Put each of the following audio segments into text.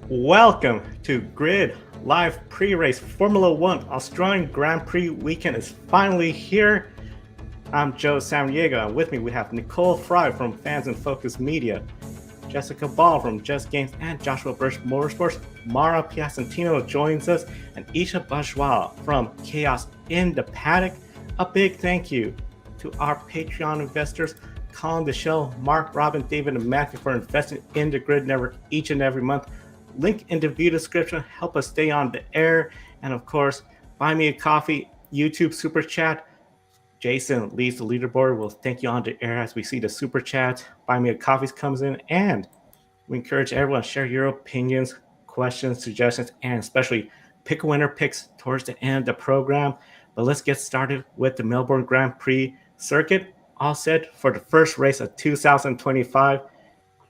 Welcome to Grid Live Pre-Race Formula One Australian Grand Prix weekend is finally here. I'm Joe Samaniego, and with me we have Nicole Fry from Fans in Focus Media, Jessica Ball from Just Games, and Joshua Birch Motorsports. Mara Piacentino joins us, and Isha Bajwa from Chaos in the Paddock. A big thank you to our Patreon investors, Colin Deschelle, Mark, Robin, David, and Matthew for investing in the Grid Network each and every month. Link in the video description. Help us stay on the air. And of course, buy me a coffee, YouTube super chat. Jason leads the leaderboard. We'll thank you on the air as we see the super chat. Buy me a coffee comes in. And we encourage everyone to share your opinions, questions, suggestions, and especially pick a winner picks towards the end of the program. But let's get started with the Melbourne Grand Prix circuit. All set for the first race of 2025.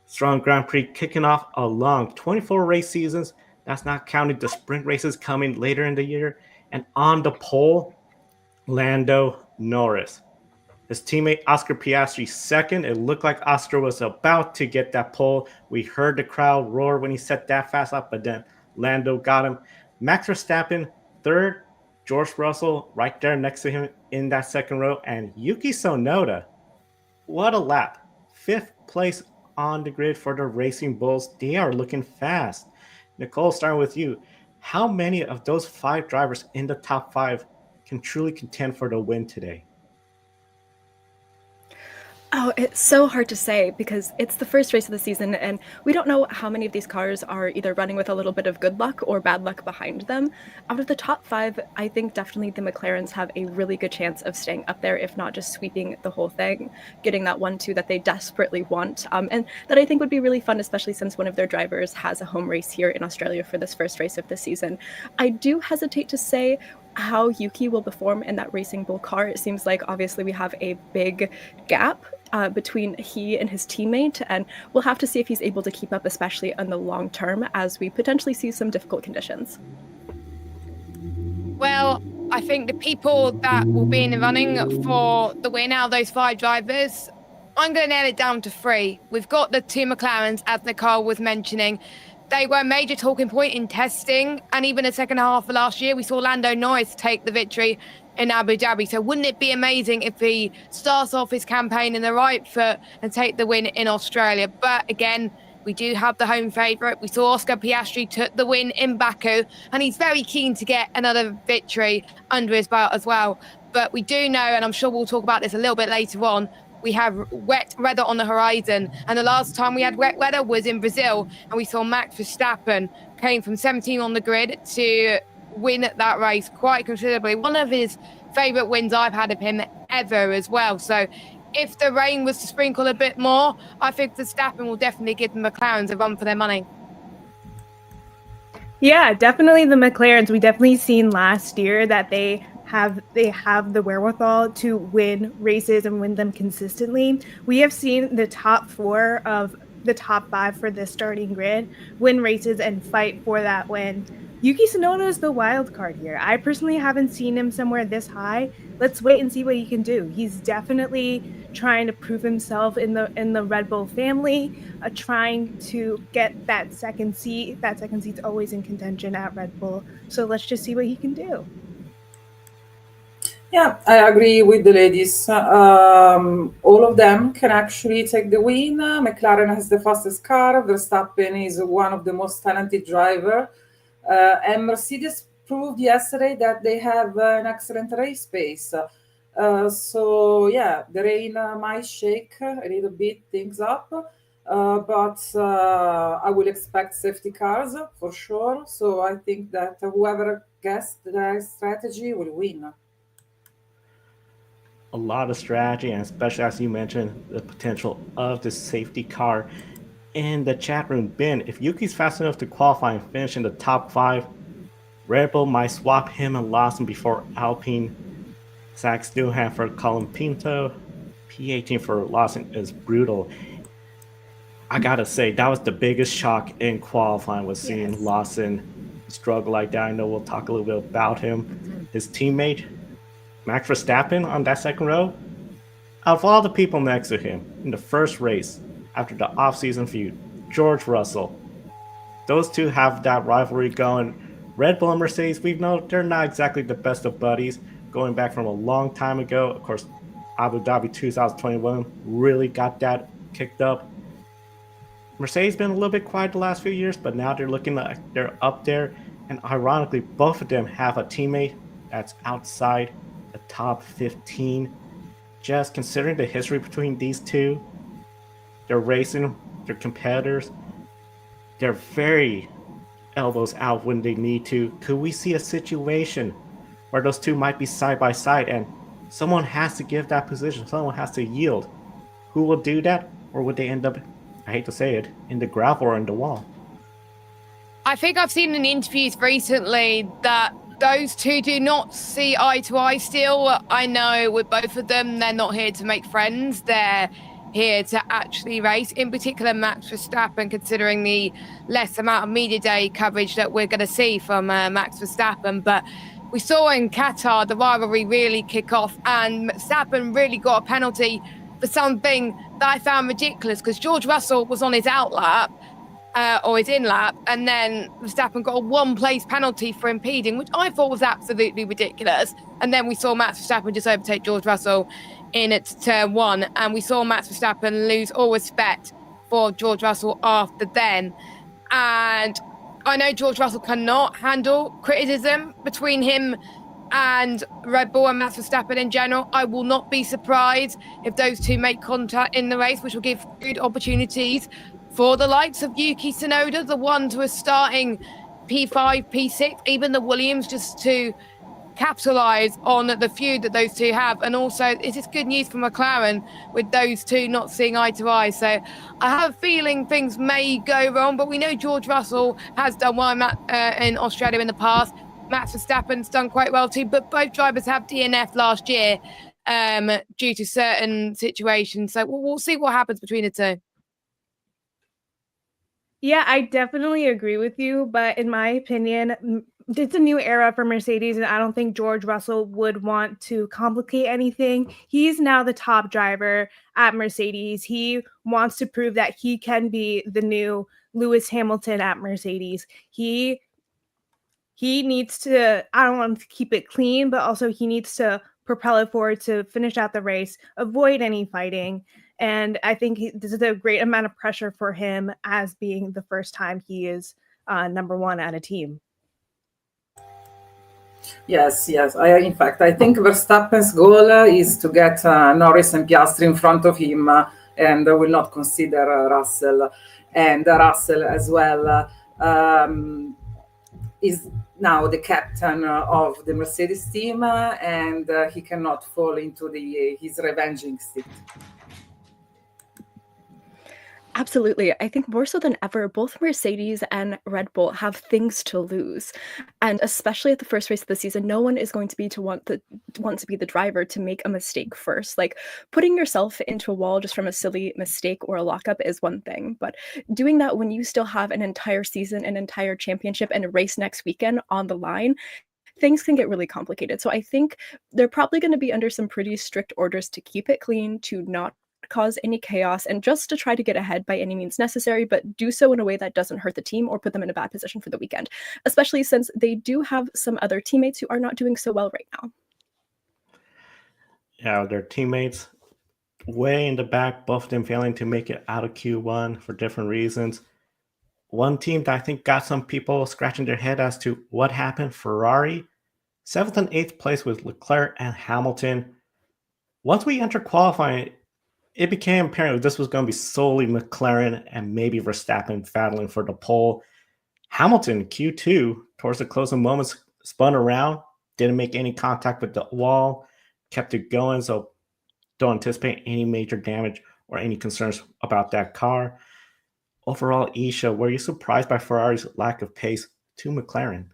Strong Grand Prix kicking off a long 24 race seasons. That's not counting the sprint races coming later in the year. And on the pole, Lando Norris. His teammate Oscar Piastri second. It looked like Oscar was about to get that pole. We heard the crowd roar when he set that fast up, but then Lando got him. Max Verstappen third. George Russell right there next to him in that second row. And Yuki Tsunoda, what a lap. Fifth place on the grid for the Racing Bulls. They are looking fast. Nicole, starting with you. How many of those five drivers in the top five can truly contend for the win today? Oh, it's so hard to say because it's the first race of the season and we don't know how many of these cars are either running with a little bit of good luck or bad luck behind them. Out of the top five, I think definitely the McLarens have a really good chance of staying up there, if not just sweeping the whole thing, getting that 1-2 that they desperately want. And that I think would be really fun, especially since one of their drivers has a home race here in Australia for this first race of the season. I do hesitate to say how Yuki will perform in that Racing Bull car. It seems like obviously we have a big gap between he and his teammate, and we'll have to see if he's able to keep up, especially in the long term, as we potentially see some difficult conditions. Well, I think the people that will be in the running for the win out of those five drivers, I'm going to nail it down to three. We've got the two McLarens, as Nicole was mentioning. They were a major talking point in testing, and even the second half of last year, we saw Lando Norris take the victory in Abu Dhabi. So wouldn't it be amazing if he starts off his campaign in the right foot and take the win in Australia? But again, we do have the home favourite. We saw Oscar Piastri took the win in Baku, and he's very keen to get another victory under his belt as well. But we do know, and I'm sure we'll talk about this a little bit later on, we have wet weather on the horizon. And the last time we had wet weather was in Brazil, and we saw Max Verstappen came from 17 on the grid to win that race quite considerably. One of his favourite wins I've had of him ever as well. So if the rain was to sprinkle a bit more, I think Verstappen will definitely give the McLarens a run for their money. Yeah, definitely the McLarens. We definitely seen last year that they have the wherewithal to win races and win them consistently. We have seen the top four of the top five for this starting grid win races and fight for that win. Yuki Tsunoda is the wild card here. I personally haven't seen him somewhere this high. Let's wait and see what he can do. He's definitely trying to prove himself in the Red Bull family, trying to get that second seat. That second seat's always in contention at Red Bull. So let's just see what he can do. Yeah, I agree with the ladies. All of them can actually take the win. McLaren has the fastest car. Verstappen is one of the most talented drivers. And Mercedes proved yesterday that they have an excellent race pace. So, yeah, the rain might shake a little bit things up. But I will expect safety cars for sure. So I think that whoever guessed the strategy will win. A lot of strategy, and especially as you mentioned, the potential of the safety car. In the chat room, Ben, if Yuki's fast enough to qualify and finish in the top five, Red Bull might swap him and Lawson before Alpine. Zach Newham for Colin Pinto. P18 for Lawson is brutal. I gotta say, that was the biggest shock in qualifying, was seeing Lawson struggle like that. I know we'll talk a little bit about him. His teammate, Max Verstappen, on that second row, out of all the people next to him in the first race after the off-season feud, George Russell, those two have that rivalry going. Red Bull and Mercedes, we know they're not exactly the best of buddies, going back from a long time ago. Of course, Abu Dhabi 2021 really got that kicked up. Mercedes been a little bit quiet the last few years, but now they're looking like they're up there. And ironically, both of them have a teammate that's outside the top 15. Just considering the history between these two, they're racing, they're competitors, they're very elbows out when they need to. Could we see a situation where those two might be side by side and someone has to give that position, someone has to yield? Who will do that? Or would they end up, I hate to say it, in the gravel or in the wall? I think I've seen in interviews recently that those two do not see eye to eye still. I know with both of them, they're not here to make friends. They're here to actually race. In particular, Max Verstappen, considering the less amount of media day coverage that we're going to see from Max Verstappen. But we saw in Qatar the rivalry really kick off, and Verstappen really got a penalty for something that I found ridiculous, because George Russell was on his out lap, or his in lap, and then Verstappen got a one-place penalty for impeding, which I thought was absolutely ridiculous. And then we saw Max Verstappen just overtake George Russell in at turn one, and we saw Max Verstappen lose all respect for George Russell after then. And I know George Russell cannot handle criticism between him and Red Bull and Max Verstappen in general. I will not be surprised if those two make contact in the race, which will give good opportunities for the likes of Yuki Tsunoda, the ones who are starting P5, P6, even the Williams, just to capitalise on the feud that those two have. And also, it is good news for McLaren with those two not seeing eye to eye. So I have a feeling things may go wrong, but we know George Russell has done well in Australia in the past. Max Verstappen's done quite well too, but both drivers have DNF last year due to certain situations. So we'll see what happens between the two. Yeah, I definitely agree with you, but in my opinion, it's a new era for Mercedes, and I don't think George Russell would want to complicate anything. He's now the top driver at Mercedes. He wants to prove that he can be the new Lewis Hamilton at Mercedes. He needs to, I don't want to keep it clean, but also he needs to propel it forward to finish out the race, avoid any fighting. And I think this is a great amount of pressure for him, as being the first time he is number one at a team. Yes. In fact, I think Verstappen's goal is to get Norris and Piastri in front of him, and will not consider Russell. And Russell as well is now the captain of the Mercedes team, and he cannot fall into his revenge instinct. Absolutely. I think more so than ever, both Mercedes and Red Bull have things to lose. And especially at the first race of the season, no one is going to be want to be the driver to make a mistake first. Like, putting yourself into a wall just from a silly mistake or a lockup is one thing, but doing that when you still have an entire season, an entire championship, and a race next weekend on the line, things can get really complicated. So I think they're probably going to be under some pretty strict orders to keep it clean, to not cause any chaos, and just to try to get ahead by any means necessary, but do so in a way that doesn't hurt the team or put them in a bad position for the weekend, especially since they do have some other teammates who are not doing so well right now. Yeah, their teammates way in the back, both of them failing to make it out of Q1 for different reasons. One team that I think got some people scratching their head as to what happened, Ferrari, 7th and 8th place with Leclerc and Hamilton. Once we entered qualifying, it became apparent this was going to be solely McLaren and maybe Verstappen battling for the pole. Hamilton, Q2, towards the closing moments, spun around, didn't make any contact with the wall, kept it going, so don't anticipate any major damage or any concerns about that car. Overall, Isha, were you surprised by Ferrari's lack of pace to McLaren?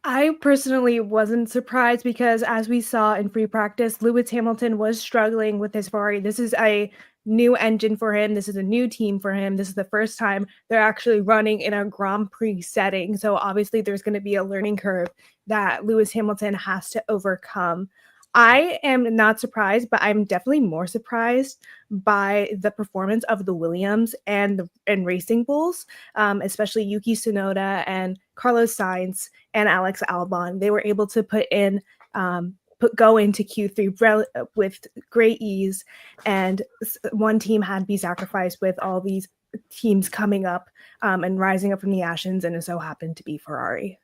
I personally wasn't surprised, because as we saw in free practice, Lewis Hamilton was struggling with his Ferrari. This is a new engine for him. This is a new team for him. This is the first time they're actually running in a Grand Prix setting. So obviously there's going to be a learning curve that Lewis Hamilton has to overcome. I am not surprised, but I'm definitely more surprised by the performance of the Williams and Racing Bulls, especially Yuki Tsunoda and Carlos Sainz and Alex Albon. They were able to go into Q3 with great ease, and one team had to be sacrificed with all these teams coming up and rising up from the ashes, and it so happened to be Ferrari.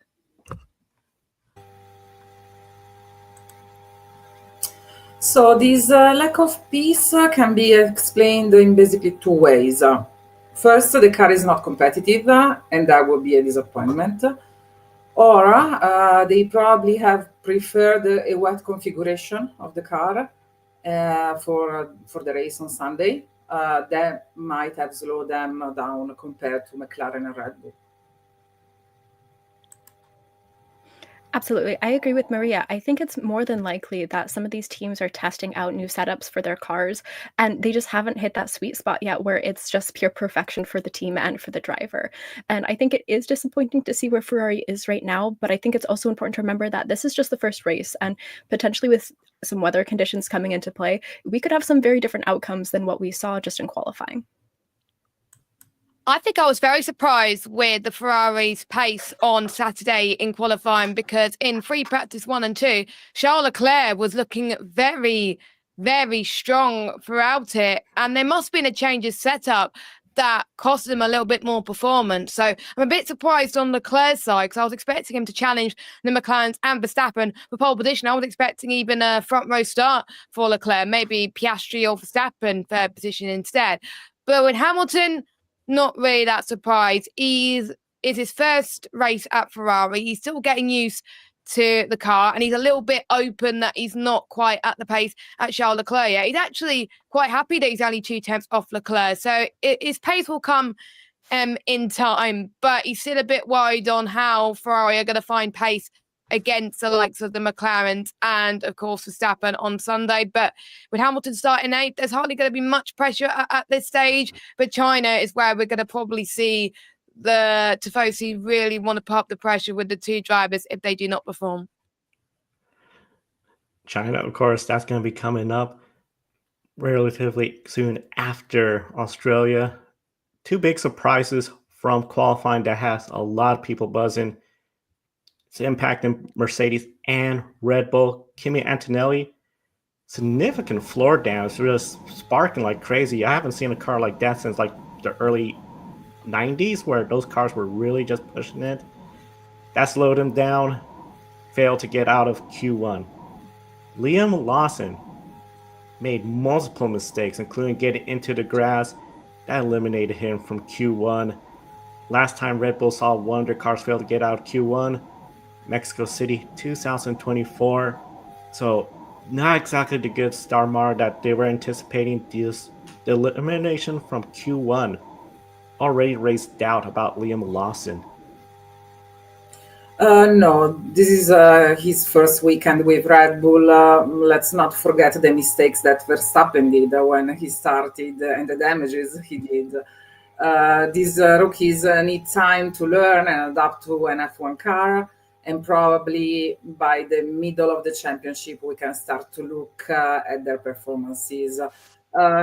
So this lack of peace can be explained in basically two ways. First, the car is not competitive, and that would be a disappointment. Or they probably have preferred a wet configuration of the car for the race on Sunday. That might have slowed them down compared to McLaren and Red Bull. Absolutely. I agree with Maria. I think it's more than likely that some of these teams are testing out new setups for their cars, and they just haven't hit that sweet spot yet where it's just pure perfection for the team and for the driver. And I think it is disappointing to see where Ferrari is right now, but I think it's also important to remember that this is just the first race, and potentially with some weather conditions coming into play, we could have some very different outcomes than what we saw just in qualifying. I think I was very surprised with the Ferrari's pace on Saturday in qualifying, because in free practice 1 and 2, Charles Leclerc was looking very, very strong throughout it. And there must have been a change of setup that cost him a little bit more performance. So I'm a bit surprised on Leclerc's side, because I was expecting him to challenge the McLarens and Verstappen for pole position. I was expecting even a front row start for Leclerc, maybe Piastri or Verstappen third position instead. But with Hamilton, not really that surprised. It's his first race at Ferrari. He's still getting used to the car, and he's a little bit open that he's not quite at the pace at Charles Leclerc yet. He's actually quite happy that he's only 2/10 off Leclerc. So his pace will come in time, but he's still a bit worried on how Ferrari are going to find pace against the likes of the McLarens and, of course, Verstappen on Sunday. But with Hamilton starting 8th, there's hardly going to be much pressure at this stage. But China is where we're going to probably see the Tifosi really want to put up the pressure with the two drivers if they do not perform. China, of course, that's going to be coming up relatively soon after Australia. Two big surprises from qualifying that has a lot of people buzzing. It's impacting Mercedes and Red Bull. Kimi Antonelli, significant floor damage, just sparking like crazy. I haven't seen a car like that since like the early 90s, where those cars were really just pushing it. That slowed him down. Failed to get out of Q1. Liam Lawson made multiple mistakes, including getting into the grass. That eliminated him from Q1. Last time Red Bull saw one of their cars fail to get out of Q1, Mexico City 2024. So not exactly the good star mark that they were anticipating. The elimination from Q1 already raised doubt about Liam Lawson. No, this is his first weekend with Red Bull. Let's not forget the mistakes that Verstappen did when he started and the damages he did. These rookies need time to learn and adapt to an F1 car. And probably by the middle of the championship, we can start to look at their performances.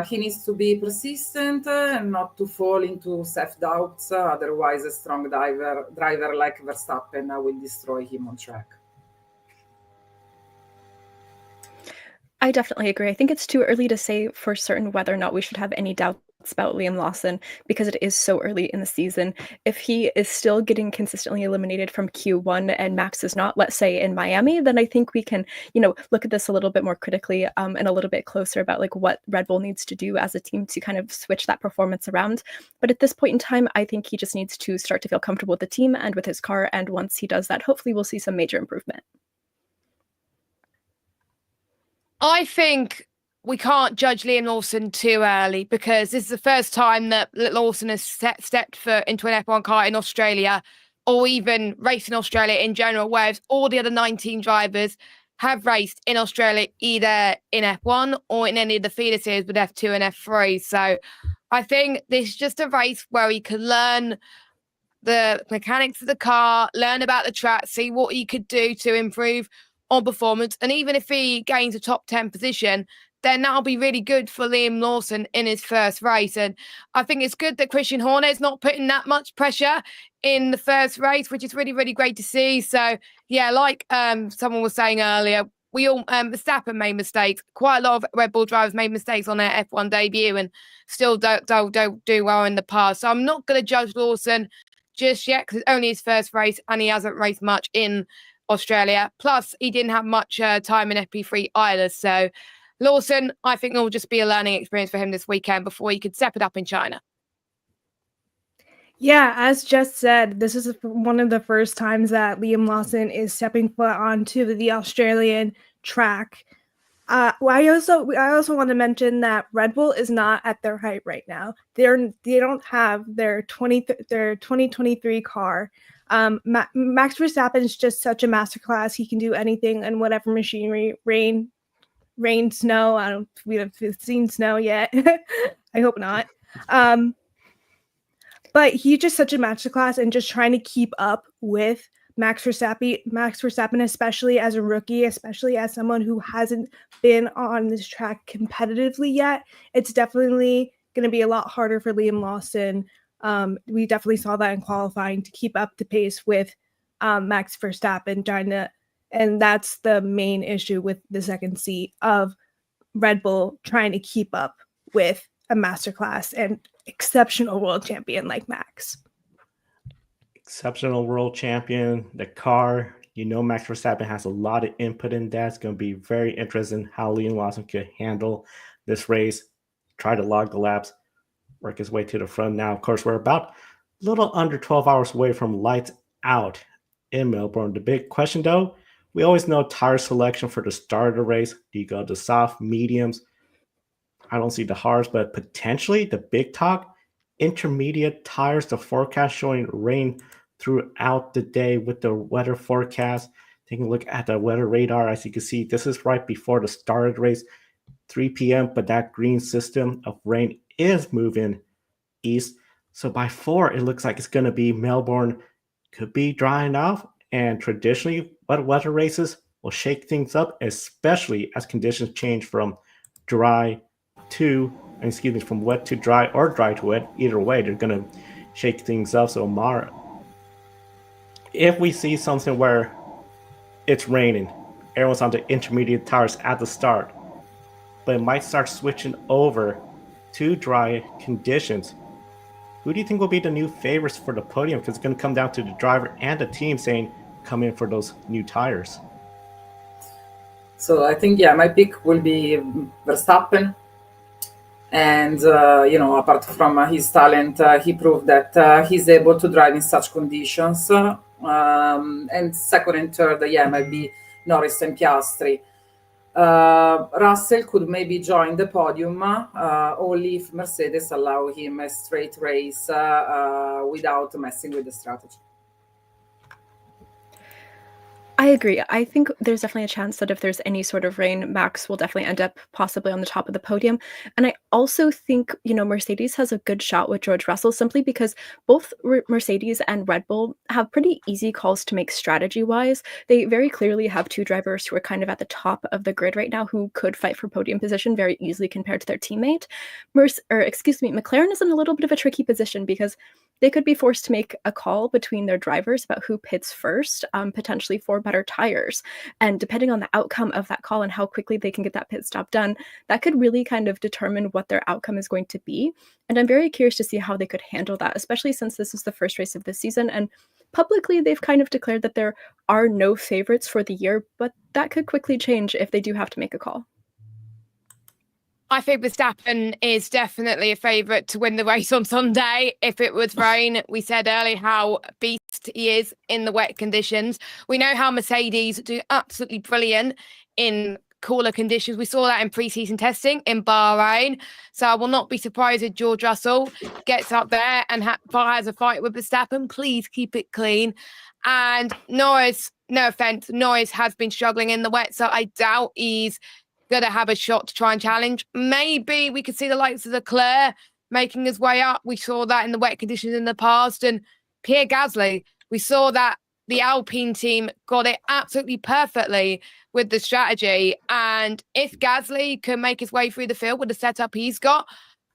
He needs to be persistent and not to fall into self-doubts. Otherwise, a strong driver like Verstappen will destroy him on track. I definitely agree. I think it's too early to say for certain whether or not we should have any doubts about Liam Lawson, because it is so early in the season. If he is still getting consistently eliminated from Q1 and Max is not, let's say in Miami, then I think we can, look at this a little bit more critically and a little bit closer about like what Red Bull needs to do as a team to kind of switch that performance around. But at this point in time, I think he just needs to start to feel comfortable with the team and with his car. And once he does that, hopefully we'll see some major improvement. I think we can't judge Liam Lawson too early, because this is the first time that Lawson has stepped foot into an F1 car in Australia, or even racing Australia in general, whereas all the other 19 drivers have raced in Australia either in F1 or in any of the feeder series with F2 and F3. So I think this is just a race where he could learn the mechanics of the car, learn about the track, see what he could do to improve on performance. And even if he gains a top 10 position, then that'll be really good for Liam Lawson in his first race. And I think it's good that Christian Horner's not putting that much pressure in the first race, which is really, really great to see. So, yeah, like someone was saying earlier, we all, Verstappen made mistakes. Quite a lot of Red Bull drivers made mistakes on their F1 debut and still don't do well in the past. So I'm not going to judge Lawson just yet because it's only his first race and he hasn't raced much in Australia. Plus, he didn't have much time in FP3 either. So Lawson, I think it will just be a learning experience for him this weekend before he could step it up in China. Yeah, as Jess said, this is one of the first times that Liam Lawson is stepping foot onto the Australian track. I also want to mention that Red Bull is not at their height right now. They don't have their 2023 car. Max Verstappen is just such a masterclass. He can do anything and whatever machinery, rain, snow. We haven't seen snow yet. I hope not. But he's just such a masterclass and just trying to keep up with Max Verstappen, especially as a rookie, especially as someone who hasn't been on this track competitively yet. It's definitely going to be a lot harder for Liam Lawson. We definitely saw that in qualifying to keep up the pace with Max Verstappen and that's the main issue with the second seat of Red Bull trying to keep up with a masterclass and exceptional world champion like Max. Exceptional world champion, the car, Max Verstappen has a lot of input in that. It's going to be very interesting how Liam Lawson could handle this race, try to log the laps, work his way to the front. Now, of course, we're about a little under 12 hours away from lights out in Melbourne. The big question, though, we always know tire selection for the start of the race. Do you go to soft, mediums? I don't see the hards, but potentially the big talk, intermediate tires, the forecast showing rain throughout the day with the weather forecast. Taking a look at the weather radar, as you can see, this is right before the start of the race, 3 p.m., but that green system of rain is moving east. So by 4, it looks like it's going to be Melbourne, could be drying off. And traditionally, wet weather races will shake things up, especially as conditions change from wet to dry or dry to wet. Either way, they're going to shake things up. So if we see something where it's raining, everyone's on the intermediate tires at the start, but it might start switching over to dry conditions, who do you think will be the new favorites for the podium? Because it's going to come down to the driver and the team saying, come in for those new tires. So I think, my pick will be Verstappen. And, apart from his talent, he proved that he's able to drive in such conditions. And second and third, might be Norris and Piastri. Russell could maybe join the podium only if Mercedes allow him a straight race without messing with the strategy. I agree. I think there's definitely a chance that if there's any sort of rain, Max will definitely end up possibly on the top of the podium. And I also think, Mercedes has a good shot with George Russell simply because both Mercedes and Red Bull have pretty easy calls to make strategy-wise. They very clearly have two drivers who are kind of at the top of the grid right now who could fight for podium position very easily compared to their teammate. McLaren is in a little bit of a tricky position because they could be forced to make a call between their drivers about who pits first, potentially for better tires. And depending on the outcome of that call and how quickly they can get that pit stop done, that could really kind of determine what their outcome is going to be. And I'm very curious to see how they could handle that, especially since this is the first race of the season. And publicly, they've kind of declared that there are no favorites for the year, but that could quickly change if they do have to make a call. I think Verstappen is definitely a favourite to win the race on Sunday. If it was rain, we said earlier how beast he is in the wet conditions. We know how Mercedes do absolutely brilliant in cooler conditions. We saw that in pre-season testing in Bahrain. So I will not be surprised if George Russell gets up there and has a fight with Verstappen. Please keep it clean. And Norris, no offence, Norris has been struggling in the wet, so I doubt he's going to have a shot to try and challenge. Maybe we could see the likes of Leclerc making his way up. We saw that in the wet conditions in the past. And Pierre Gasly, we saw that the Alpine team got it absolutely perfectly with the strategy. And if Gasly can make his way through the field with the setup he's got,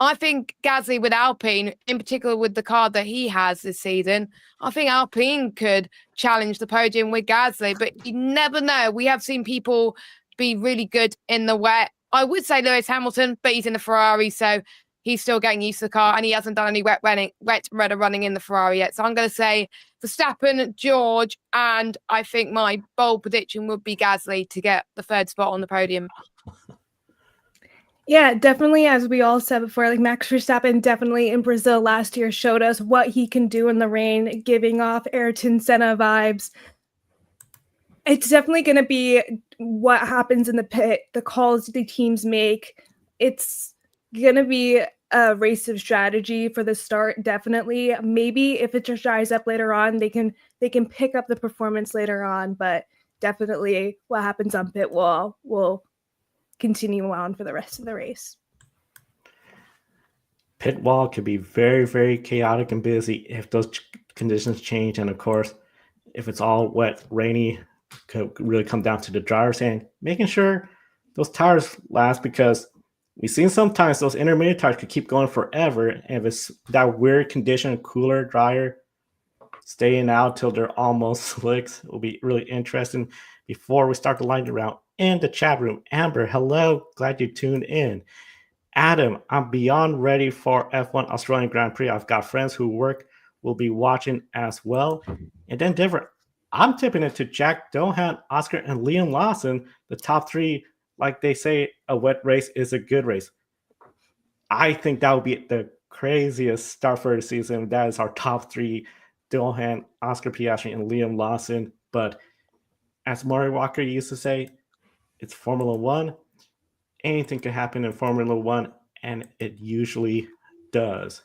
I think Gasly with Alpine, in particular with the car that he has this season, I think Alpine could challenge the podium with Gasly. But you never know. We have seen people be really good in the wet. I would say Lewis Hamilton, but he's in the Ferrari, so he's still getting used to the car, and he hasn't done any wet running in the Ferrari yet. So I'm going to say Verstappen, George, and I think my bold prediction would be Gasly to get the third spot on the podium. Yeah, definitely. As we all said before, like Max Verstappen definitely in Brazil last year showed us what he can do in the rain, giving off Ayrton Senna vibes. It's definitely going to be what happens in the pit, the calls the teams make. It's going to be a race of strategy for the start, definitely. Maybe if it just dries up later on, they can pick up the performance later on, but definitely what happens on pit wall will continue on for the rest of the race. Pit wall could be very, very chaotic and busy if those conditions change. And of course, if it's all wet, rainy, could really come down to the drivers and making sure those tires last, because we've seen sometimes those intermediate tires could keep going forever. And if it's that weird condition, cooler, drier, staying out till they're almost slicks, will be really interesting. Before we start the lightning round, in the chat room, Amber, hello, glad you tuned in. Adam, I'm beyond ready for F1 Australian Grand Prix. I've got friends who will be watching as well. And then Denver, I'm tipping it to Jack Dohan, Oscar, and Liam Lawson, the top three. Like they say, a wet race is a good race. I think that would be the craziest start for the season. That is our top three, Dohan, Oscar Piastri, and Liam Lawson. But as Maury Walker used to say, it's Formula One. Anything can happen in Formula One, and it usually does.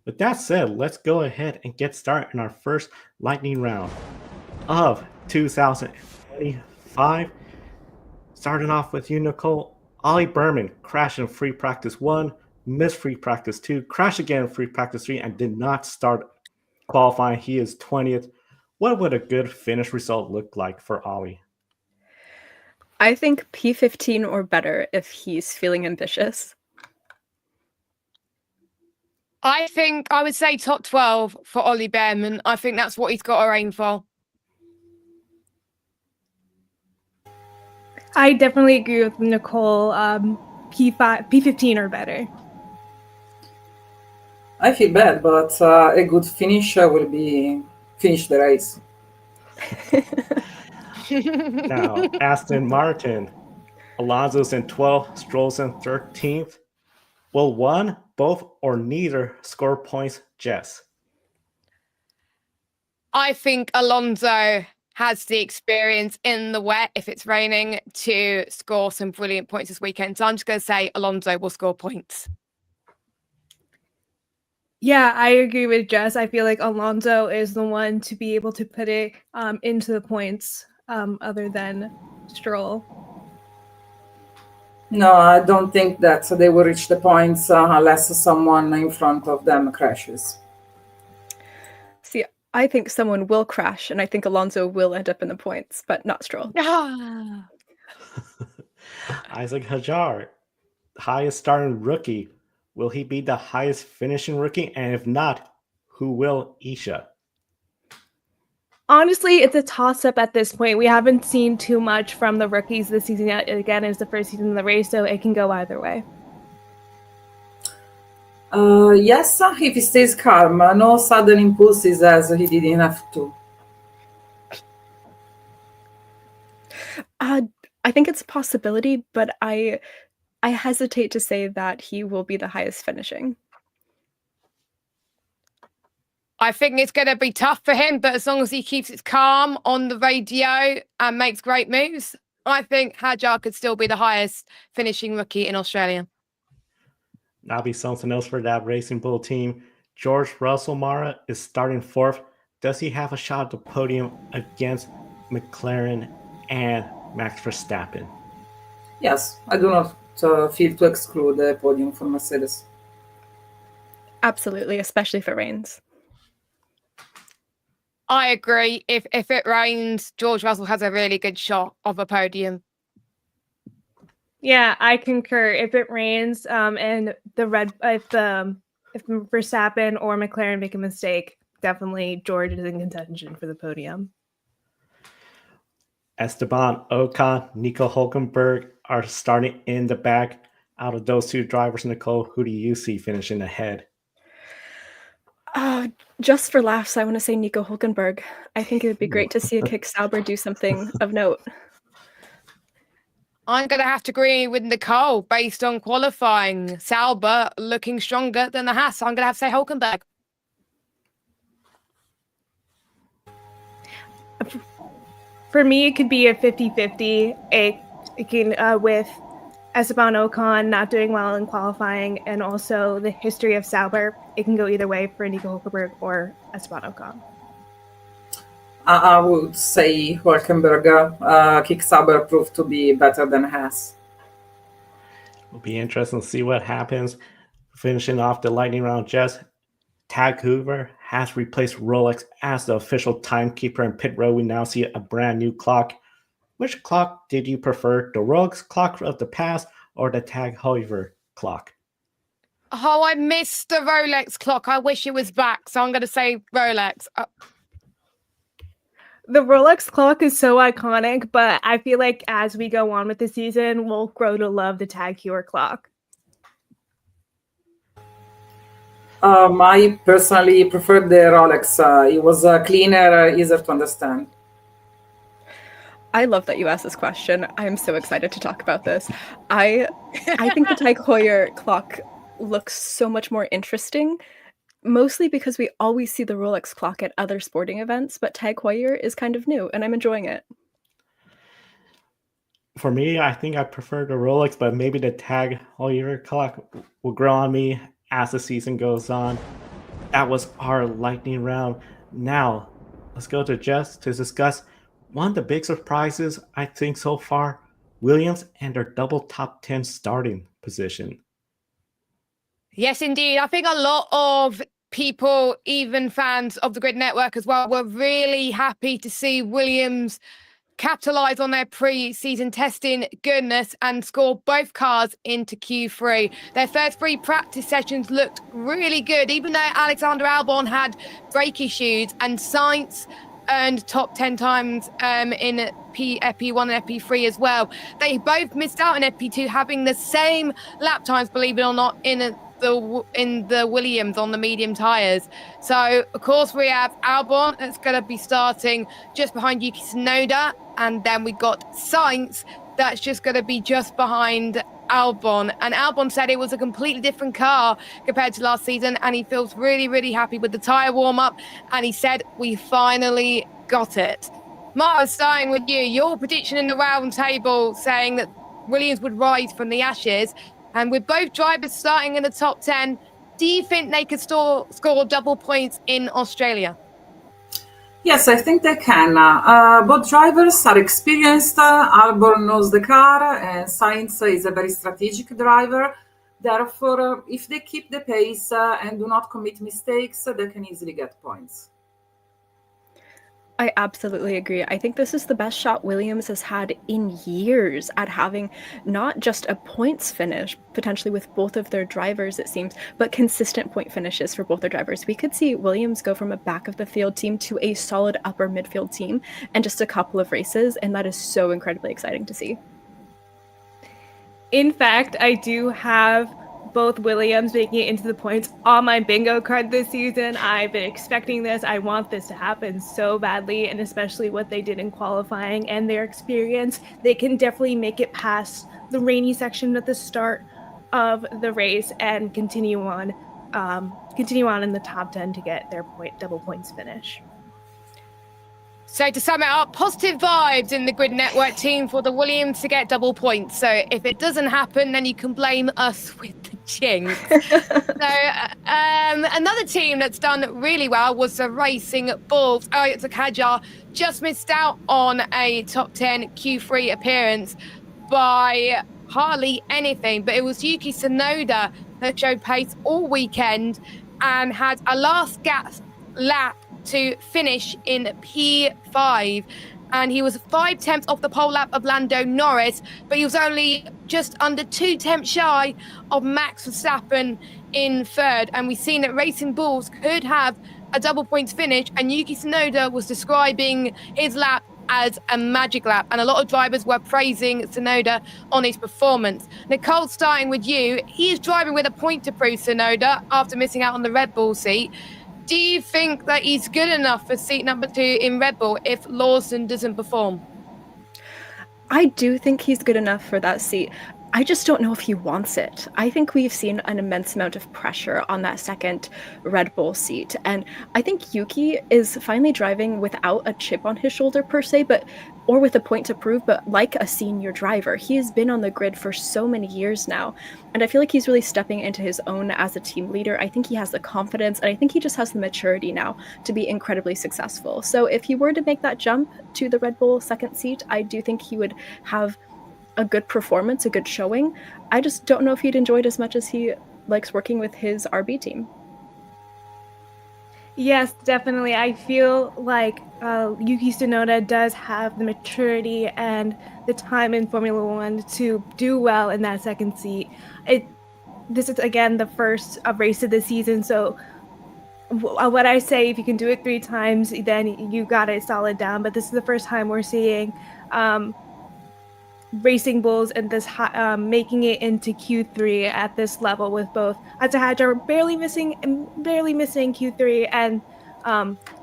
With that said, let's go ahead and get started in our first lightning round of 2025. Starting off with you, Nicole. Ollie Berman crashed in free practice 1, missed free practice 2, crashed again in free practice 3, and did not start qualifying. He is 20th. What would a good finish result look like for Ollie? I think P15 or better if he's feeling ambitious. I think I would say top 12 for Ollie Behrman. I think that's what he's got to aim for. I definitely agree with Nicole. P15 or better. I feel bad, but a good finisher will be finish the race. Now, Aston Martin. Alonso's in 12th, Stroll's in 13th. Will one, both, or neither score points, Jess? I think Alonso has the experience in the wet, if it's raining, to score some brilliant points this weekend. So I'm just going to say Alonso will score points. Yeah, I agree with Jess. I feel like Alonso is the one to be able to put it into the points other than Stroll. No, I don't think that they will reach the points unless someone in front of them crashes. See, I think someone will crash, and I think Alonso will end up in the points, but not Stroll. Isaac Hajar, highest starting rookie. Will he be the highest finishing rookie? And if not, who will? Isha? Honestly, it's a toss-up at this point. We haven't seen too much from the rookies this season yet. Again, it's the first season of the race, so it can go either way. Yes, if he stays calm, no sudden impulses as he did in F2. I think it's a possibility, but I hesitate to say that he will be the highest finishing. I think it's going to be tough for him, but as long as he keeps it calm on the radio and makes great moves, I think Hajar could still be the highest finishing rookie in Australia. That'll be something else for that Racing Bull team. George Russell Mara is starting 4th. Does he have a shot at the podium against McLaren and Max Verstappen? Yes, I do not feel to exclude the podium for Mercedes. Absolutely, especially if it rains. I agree. If it rains, George Russell has a really good shot of a podium. Yeah, I concur. If it rains, and if Verstappen or McLaren make a mistake, definitely George is in contention for the podium. Esteban Ocon, Nico Hulkenberg are starting in the back. Out of those two drivers, Nicole, who do you see finishing ahead? Just for laughs, I want to say Nico Hulkenberg. I think it would be great to see a Kick Sauber do something of note. I'm going to have to agree with Nicole based on qualifying. Sauber looking stronger than the Haas. I'm going to have to say Hulkenberg. For me, it could be a 50-50. It can, with Esteban Ocon not doing well in qualifying and also the history of Sauber, it can go either way for Nico Hulkenberg or Esteban Ocon. I would say Hulkenberg. Kick Sauber proved to be better than Haas. It'll be interesting to see what happens. Finishing off the lightning round, Jess, Tag Heuer has replaced Rolex as the official timekeeper in pit road. We now see a brand new clock. Which clock did you prefer, the Rolex clock of the past or the Tag Heuer clock? Oh, I missed the Rolex clock. I wish it was back, so I'm going to say Rolex. The Rolex clock is so iconic, but I feel like as we go on with the season, we'll grow to love the Tag Heuer clock. I personally preferred the Rolex. It was cleaner, easier to understand. I love that you asked this question. I am so excited to talk about this. I think the Tag Heuer clock looks so much more interesting, mostly because we always see the Rolex clock at other sporting events, but Tag Heuer is kind of new, and I'm enjoying it. For me, I think I prefer the Rolex, but maybe the Tag Heuer clock will grow on me as the season goes on. That was our lightning round. Now, let's go to Jess to discuss one of the big surprises, I think, so far, Williams and their double top 10 starting position. Yes, indeed. I think a lot of people, even fans of the Grid Network as well, were really happy to see Williams capitalize on their pre-season testing goodness and score both cars into Q3. Their first 3 practice sessions looked really good, even though Alexander Albon had brake issues and Sainz earned top 10 times in FP1 and FP3 as well. They both missed out in FP2, having the same lap times, believe it or not, in the Williams on the medium tyres. So, of course, we have Albon that's going to be starting just behind Yuki Tsunoda, and then we got Sainz that's just going to be just behind Albon. And Albon said it was a completely different car compared to last season, and he feels really, really happy with the tyre warm-up, and he said, we finally got it. Mara, starting with you, your prediction in the round table saying that Williams would rise from the ashes, and with both drivers starting in the top 10, do you think they could score double points in Australia? Yes, I think they can. Both drivers are experienced. Albon knows the car, and Sainz is a very strategic driver. Therefore, if they keep the pace and do not commit mistakes, they can easily get points. I absolutely agree. I think this is the best shot Williams has had in years at having not just a points finish, potentially with both of their drivers, it seems, but consistent point finishes for both their drivers. We could see Williams go from a back of the field team to a solid upper midfield team in just a couple of races, and that is so incredibly exciting to see. In fact, I do have both Williams making it into the points on my bingo card this season. I've been expecting this. I want this to happen so badly, and especially what they did in qualifying and their experience. They can definitely make it past the rainy section at the start of the race and continue on in the top 10 to get their double points finish. So to sum it up, positive vibes in the Grid Network team for the Williams to get double points. So if it doesn't happen, then you can blame us with the jinx. Another team that's done really well was the Racing Bulls. Toyota Kadjar just missed out on a top 10 Q3 appearance by hardly anything, but it was Yuki Tsunoda that showed pace all weekend and had a last gas lap to finish in P5. And he was 5 tenths off the pole lap of Lando Norris, but he was only just under 2 tenths shy of Max Verstappen in third. And we've seen that Racing Bulls could have a double points finish, and Yuki Tsunoda was describing his lap as a magic lap, and a lot of drivers were praising Tsunoda on his performance. Nicole, starting with you, he is driving with a point to prove, Tsunoda, after missing out on the Red Bull seat. Do you think that he's good enough for seat number 2 in Red Bull if Lawson doesn't perform? I do think he's good enough for that seat. I just don't know if he wants it. I think we've seen an immense amount of pressure on that second Red Bull seat. And I think Yuki is finally driving without a chip on his shoulder per se, or with a point to prove, but like a senior driver. He has been on the grid for so many years now. And I feel like he's really stepping into his own as a team leader. I think he has the confidence, and I think he just has the maturity now to be incredibly successful. So if he were to make that jump to the Red Bull second seat, I do think he would have a good performance, a good showing. I just don't know if he'd enjoy it as much as he likes working with his RB team. Yes, definitely. I feel like Yuki Tsunoda does have the maturity and the time in Formula One to do well in that second seat. This is, again, the first race of the season, so what I say, if you can do it 3 times, then you got it solid down. But this is the first time we're seeing Racing Bulls and this making it into Q3 at this level, with both Atahadjar barely missing Q3 and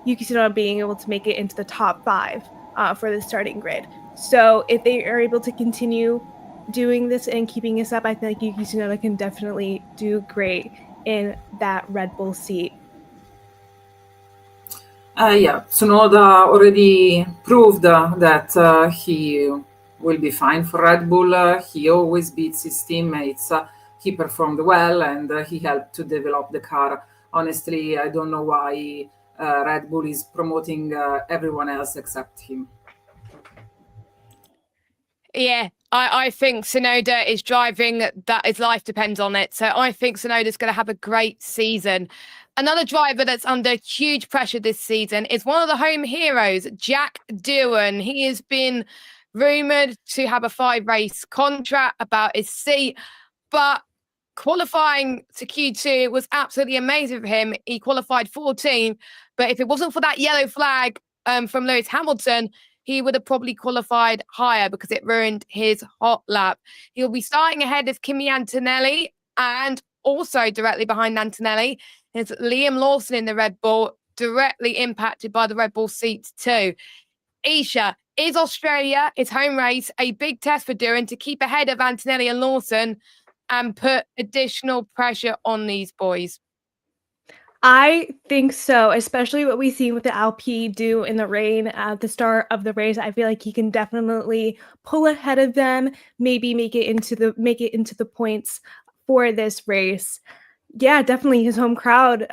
Yuki Tsunoda being able to make it into the top 5 for the starting grid. So if they are able to continue doing this and keeping this up, I think Yuki Tsunoda can definitely do great in that Red Bull seat. Tsunoda already proved that he will be fine for Red Bull. He always beats his teammates. He performed well, and he helped to develop the car. Honestly, I don't know why Red Bull is promoting everyone else except him. Yeah, I think Tsunoda is driving that his life depends on it. So I think Tsunoda's going to have a great season. Another driver that's under huge pressure this season is one of the home heroes, Jack Doohan. He has been rumoured to have a 5-race contract about his seat, but qualifying to Q2 was absolutely amazing for him. He qualified 14th, but if it wasn't for that yellow flag from Lewis Hamilton, he would have probably qualified higher because it ruined his hot lap. He'll be starting ahead of Kimi Antonelli, and also directly behind Antonelli is Liam Lawson in the Red Bull, directly impacted by the Red Bull seats too. Isha, is Australia, his home race, a big test for Doohan to keep ahead of Antonelli and Lawson and put additional pressure on these boys? I think so, especially what we've seen with the Alpine do in the rain at the start of the race. I feel like he can definitely pull ahead of them, maybe make it into the points for this race. Yeah, definitely his home crowd,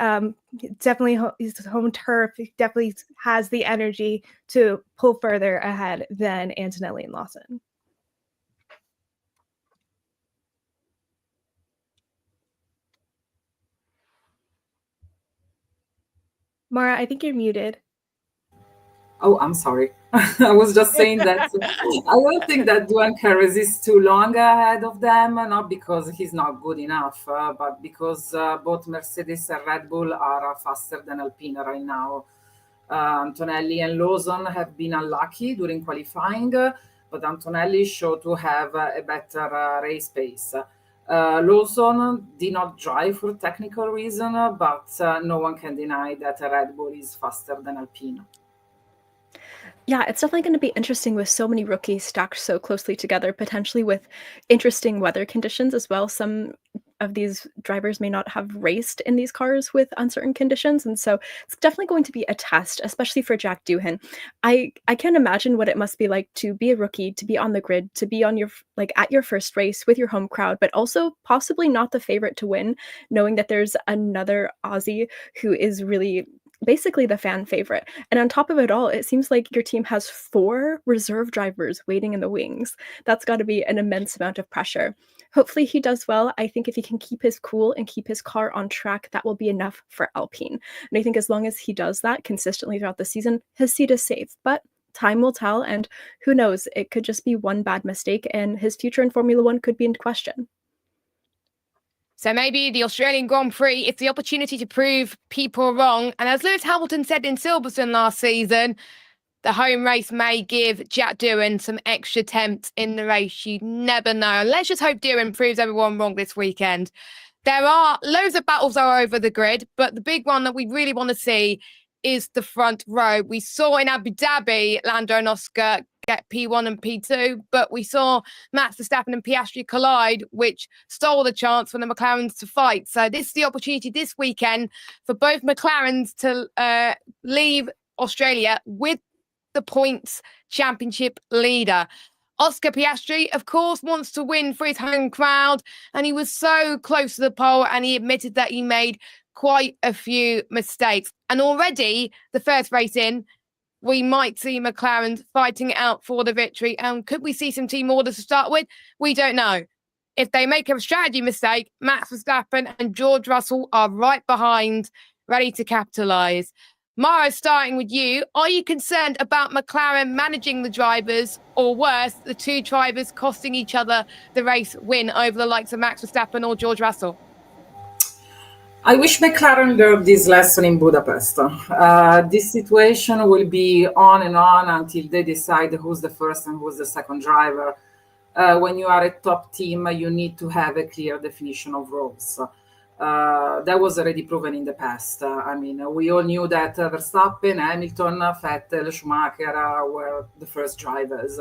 definitely his home turf. He definitely has the energy to pull further ahead than Antonelli and Lawson. Mara, I think you're muted. Oh, I'm sorry. I was just saying that I don't think that Doohan can resist too long ahead of them, not because he's not good enough, but because both Mercedes and Red Bull are faster than Alpine right now. Antonelli and Lawson have been unlucky during qualifying, but Antonelli showed to have a better race pace. Lawson did not drive for technical reason, but no one can deny that Red Bull is faster than Alpine. Yeah, it's definitely going to be interesting with so many rookies stacked so closely together, potentially with interesting weather conditions as well. Some of these drivers may not have raced in these cars with uncertain conditions, and so it's definitely going to be a test, especially for Jack Doohan. I can't imagine what it must be like to be a rookie, to be on the grid, to be on your at your first race with your home crowd, but also possibly not the favorite to win, knowing that there's another Aussie who is really basically the fan favorite. And on top of it all, it seems like your team has 4 reserve drivers waiting in the wings. That's got to be an immense amount of pressure. hopefully he does well. I think if he can keep his cool and keep his car on track, that will be enough for Alpine. And I think as long as he does that consistently throughout the season, his seat is safe. But time will tell, and who knows, it could just be one bad mistake and his future in Formula One could be in question. So maybe the Australian Grand Prix, it's the opportunity to prove people wrong. And as Lewis Hamilton said in Silverstone last season, the home race may give Jack Doohan some extra temps in the race. You never know. Let's just hope Doohan proves everyone wrong this weekend. There are loads of battles all over the grid, but the big one that we really want to see is the front row. We saw in Abu Dhabi, Lando and Oscar get P1 and P2, but we saw Max Verstappen and Piastri collide, which stole the chance for the McLarens to fight. So this is the opportunity this weekend for both McLarens to leave Australia with the points championship leader. Oscar Piastri, of course, wants to win for his home crowd, and he was so close to the pole, and he admitted that he made quite a few mistakes. And already, the first race in, we might see McLaren fighting it out for the victory. And could we see some team orders to start with? We don't know. If they make a strategy mistake, Max Verstappen and George Russell are right behind, ready to capitalise. Mara, starting with you, are you concerned about McLaren managing the drivers, or worse, the two drivers costing each other the race win over the likes of Max Verstappen or George Russell? I wish McLaren learned this lesson in Budapest. This situation will be on and on until they decide who's the first and who's the second driver. When you are a top team, you need to have a clear definition of roles. That was already proven in the past. We all knew that Verstappen, Hamilton, Vettel, Schumacher were the first drivers.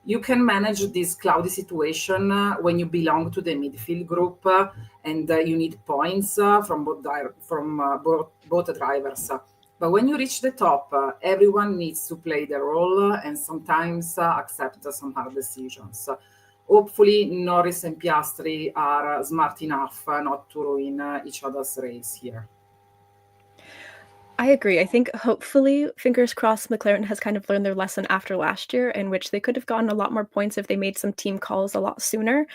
You can manage this cloudy situation when you belong to the midfield group and you need points from both drivers. But when you reach the top, everyone needs to play their role and sometimes accept some hard decisions. Hopefully, Norris and Piastri are smart enough not to ruin each other's race here. I agree. I think hopefully, fingers crossed, McLaren has kind of learned their lesson after last year, in which they could have gotten a lot more points if they made some team calls a lot sooner.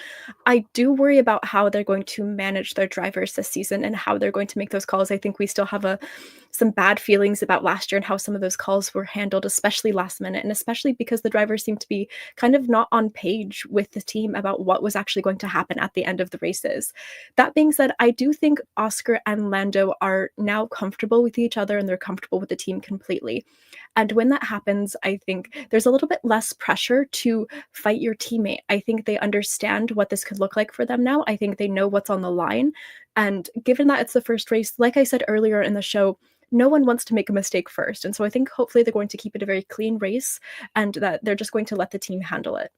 I do worry about how they're going to manage their drivers this season and how they're going to make those calls. I think we still have some bad feelings about last year and how some of those calls were handled, especially last minute, and especially because the drivers seem to be kind of not on page with the team about what was actually going to happen at the end of the races. That being said, I do think Oscar and Lando are now comfortable with each other and they're comfortable with the team completely. And when that happens, I think there's a little bit less pressure to fight your teammate. I think they understand what this could look like for them now. I think they know what's on the line. And given that it's the first race, like I said earlier in the show, no one wants to make a mistake first. And so I think hopefully they're going to keep it a very clean race and that they're just going to let the team handle it.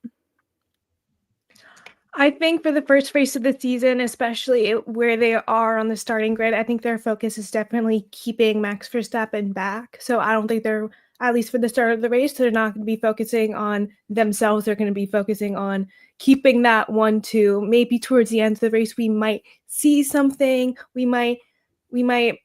I think for the first race of the season, especially where they are on the starting grid, I think their focus is definitely keeping Max Verstappen back. So I don't think they're, at least for the start of the race, they're not going to be focusing on themselves. They're going to be focusing on keeping that 1-2. Maybe towards the end of the race, we might see something. We might,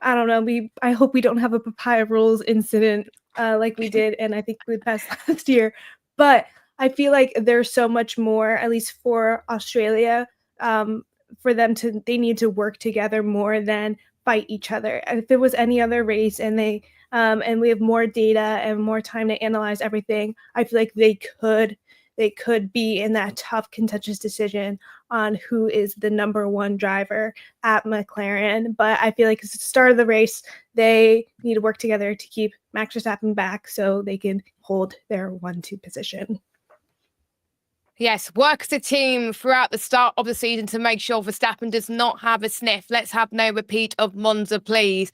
I don't know. I hope we don't have a papaya rules incident like we did, and I think we passed last year. But I feel like there's so much more, at least for Australia, for them they need to work together more than fight each other. If it was any other race and we have more data and more time to analyze everything, I feel like they could be in that tough, contentious decision on who is the number one driver at McLaren. But I feel like at the start of the race, they need to work together to keep Max Verstappen back so they can hold their 1-2 position. Yes, work as a team throughout the start of the season to make sure Verstappen does not have a sniff. Let's have no repeat of Monza, please.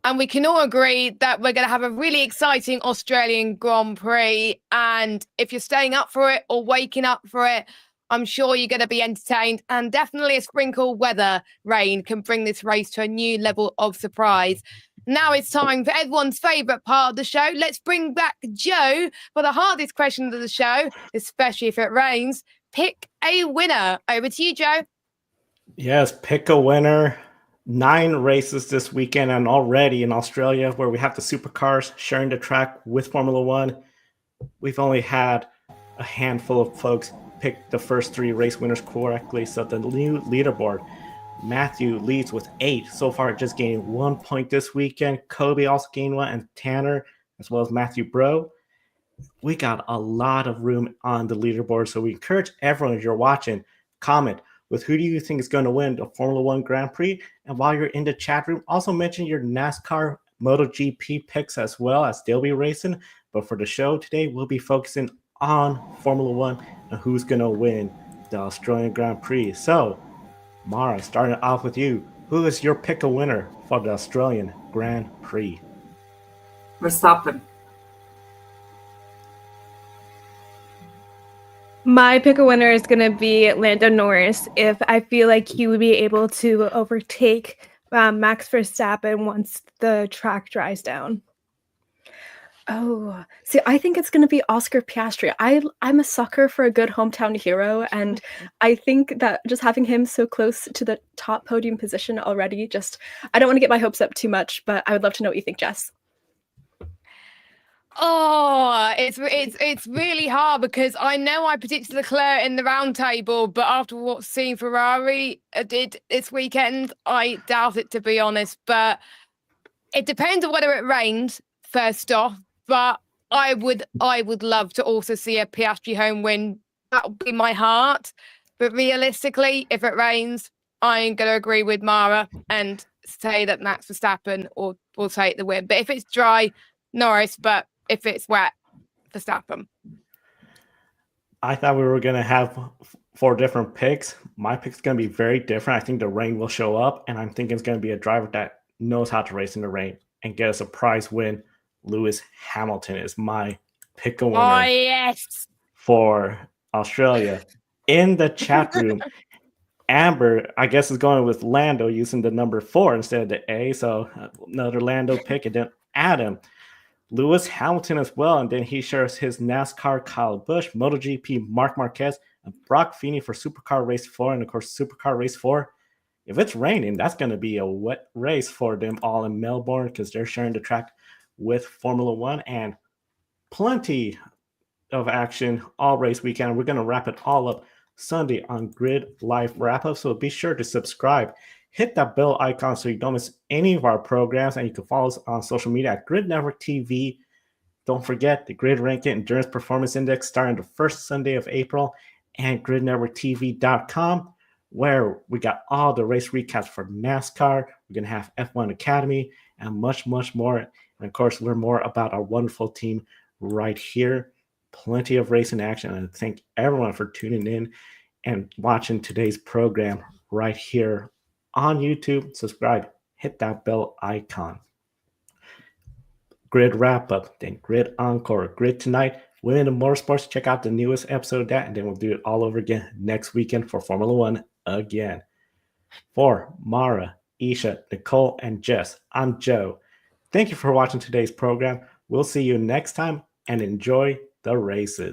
And we can all agree that we're going to have a really exciting Australian Grand Prix. And if you're staying up for it or waking up for it, I'm sure you're going to be entertained. And definitely a sprinkle weather rain can bring this race to a new level of surprise. Now it's time for everyone's favourite part of the show. Let's bring back Joe for the hardest question of the show, especially if it rains. Pick a winner. Over to you, Joe. Yes, pick a winner. 9 races this weekend, and already in Australia, where we have the supercars sharing the track with Formula One, we've only had a handful of folks picked the first 3 race winners correctly. So the new leaderboard, Matthew leads with 8. So far, just gained 1 point this weekend. Kobe also gained 1, and Tanner, as well as Matthew Bro. We got a lot of room on the leaderboard, so we encourage everyone, if you're watching, comment with who do you think is going to win the Formula One Grand Prix. And while you're in the chat room, also mention your NASCAR MotoGP picks as well, as they'll be racing. But for the show today, we'll be focusing on Formula One and who's going to win the Australian Grand Prix. So, Mara, starting off with you, who is your pick a winner for the Australian Grand Prix? Verstappen. My pick a winner is going to be Lando Norris. If I feel like he would be able to overtake Max Verstappen once the track dries down. Oh, see, I think it's going to be Oscar Piastri. I'm a sucker for a good hometown hero, and I think that just having him so close to the top podium position already, I don't want to get my hopes up too much, but I would love to know what you think, Jess. Oh, it's really hard because I know I predicted Leclerc in the round table, but after what's seen Ferrari did this weekend, I doubt it, to be honest. But it depends on whether it rains, first off. But I would love to also see a Piastri home win. That would be my heart. But realistically, if it rains, I'm going to agree with Mara and say that Max Verstappen will take the win. But if it's dry, Norris. But if it's wet, Verstappen. I thought we were going to have 4 different picks. My pick's going to be very different. I think the rain will show up, and I'm thinking it's going to be a driver that knows how to race in the rain and get a surprise win. Lewis Hamilton is my pick a winner. Oh, yes. For Australia. In the chat room, Amber, I guess, is going with Lando using the number 4 instead of the A. So another Lando pick. And then Adam, Lewis Hamilton as well. And then he shares his NASCAR Kyle Busch, MotoGP Marc Marquez, and Brock Feeney for Supercar Race 4. And of course, Supercar Race 4. If it's raining, that's going to be a wet race for them all in Melbourne because they're sharing the track with Formula One, and plenty of action all race weekend. We're going to wrap it all up Sunday on Grid Live Wrap Up. So be sure to subscribe, hit that bell icon so you don't miss any of our programs, and you can follow us on social media at Grid Network TV. Don't forget the Grid Ranking Endurance Performance Index starting the first Sunday of April, and gridnetworktv.com, where we got all the race recaps for NASCAR. We're going to have F1 Academy and much, much more. And of course, learn more about our wonderful team right here. Plenty of racing action. And thank everyone for tuning in and watching today's program right here on YouTube. Subscribe, hit that bell icon. Grid wrap up, then Grid Encore, Grid Tonight, Women in Motorsports. Check out the newest episode of that, and then we'll do it all over again next weekend for Formula One again. For Mara, Isha, Nicole, and Jess, I'm Joe. Thank you for watching today's program. We'll see you next time, and enjoy the races.